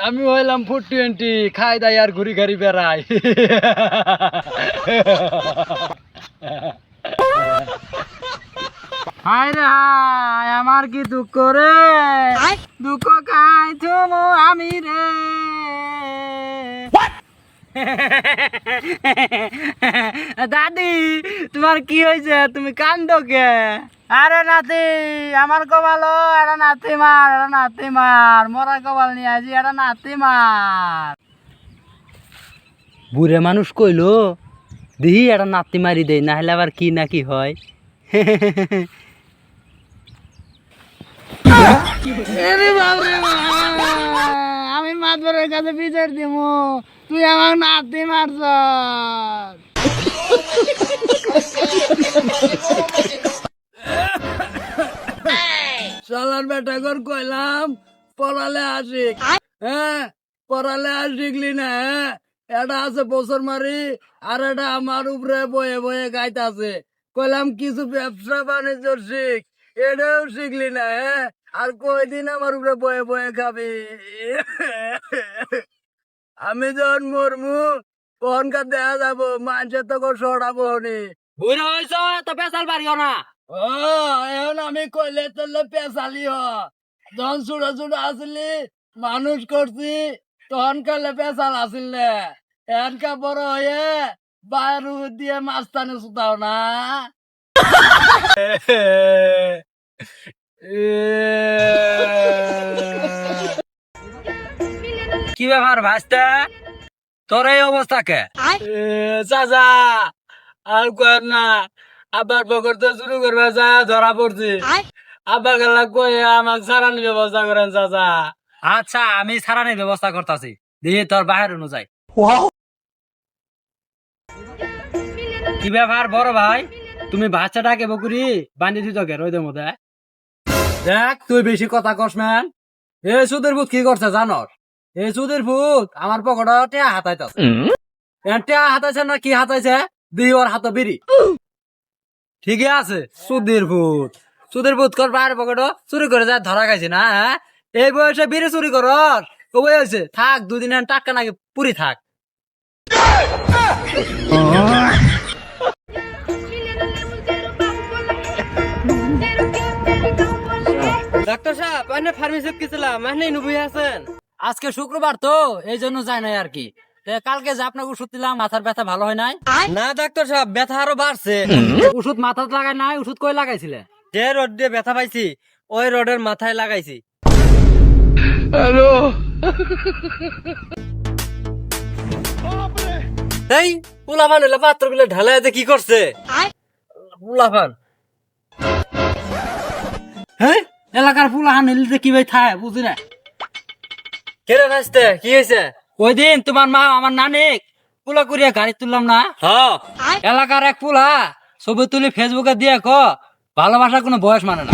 আমি হইলাম 420 খাই দাই আর ঘুরি ঘাড়ি বেড়াই। হায় রে হায় আমার কি দুঃখ রে, দুঃখ খাই তুমো আমি রে। দাদি তোমার কি হয়েছে, তুমি কান্দো কে? আরে নাতি আমার কপাল, এটা নাতি মার, এটা নাতি মার, মরা কপাল নিয়ে আছি, এটা নাতি মার। বুড়ে মানুষ কইলো দিহি এটা নাতি মারি দেই, না হলে আবার কি না কি হয়। আমি মাতবরের কাছে বিচার দিব, তুই আমার নাতি মারছ। শালার বেটা কর কইলাম পড়ালে আসিক, হ্যাঁ পড়ালে আসিকলি না। এটা আছে বছর মারি আর এটা আমার উপরে বয়ে বয়ে গাইতাছে। কইলাম কিছু ব্যবসা বাণিজ্য শিখ, এটাও শিখলি না। হ্যাঁ আর কয়দিন আমার উপরে বয়ে বয়ে খাবি। আমি যখন মরমু তখনকার দেখা যাবো, মানুষের তো সরাবো নি। বুড়া হয়েছ তো পেশাল পারিও না। ও এখন আমি কইলে চললে পেশালি হ, যখন ছোট ছোট আসলি মানুষ করছি তখন কালে পেশাল আসিল না। এনকা বড় হয়ে বাইর দিয়ে মাস্তানি সুতাও না। কি ব্যাপার ভাস্তা, তোর এই অবস্থা কে? চাচা আর কর না, আবার পকড়তে শুরু করবে যা ধরা পড়ছি। আবার গেলা কই আমাকে সারানির ব্যবস্থা করেন চাচা। আচ্ছা আমি সারানির ব্যবস্থা করতেছি, দিয়ে তোর বাহির অনুযায়ী। কি ব্যাপার বড় ভাই, তুমি বাচ্চাটাকে বকুরি বান্ধি দিত কে রোদের মধ্যে? দেখ তুই বেশি কথা কস ম্যান। এ সুদের ভূত কি করছে জানস? এই সুদের ভূত আমার পকেটে টিয়া হাতাইতেছে। টিয়া হাতাইছে না কি হাতাইছে, দি ওর হাতে বিড়ি। ঠিকই আছে সুদের ভূত, সুদের ভূত কর বাইরের পকেট চুরি করে যায় ধরা খাইছে না। হ্যাঁ এই বয়সে বিড়ি চুরি কর ও বয়সে থাক, দুদিন টাকা নাকি পুরি থাক। ডাক্তার সাহেব আপনি ফার্মেসিতে গেছিলাম, আপনি নুবুই আছেন? আজকে শুক্রবার তো এই জন্য যাই নাই আর কি। কালকে যে আপনাকে ওষুধ দিলাম মাথার ব্যথা ভালো হয় নাই? না ডাক্তার সাহেব ব্যথা আরো বাড়ছে। ওষুধ মাথায় লাগাই নাই, ওষুধ কই লাগাইছিলে? যে রড দিয়ে ব্যথা পাইছি ওই রডের মাথায় লাগাইছি। হ্যালো এই পোলাপান হলে পাত্র গুলো ঢালাই কি করছে? পোলাপান হ্যাঁ এলাকার পোলাহান হইলে কি ভাই থায় বুঝি না। কেরে ভাসতে কি হয়েছে? ওই দিন তোমার মা আমার নানিক পোলা করিয়া গাড়ি তুললাম না, এলাকার এক পোলা ছবি তুলি ফেসবুকে দিয়ে ভালোবাসার কোনো বয়স মানে না।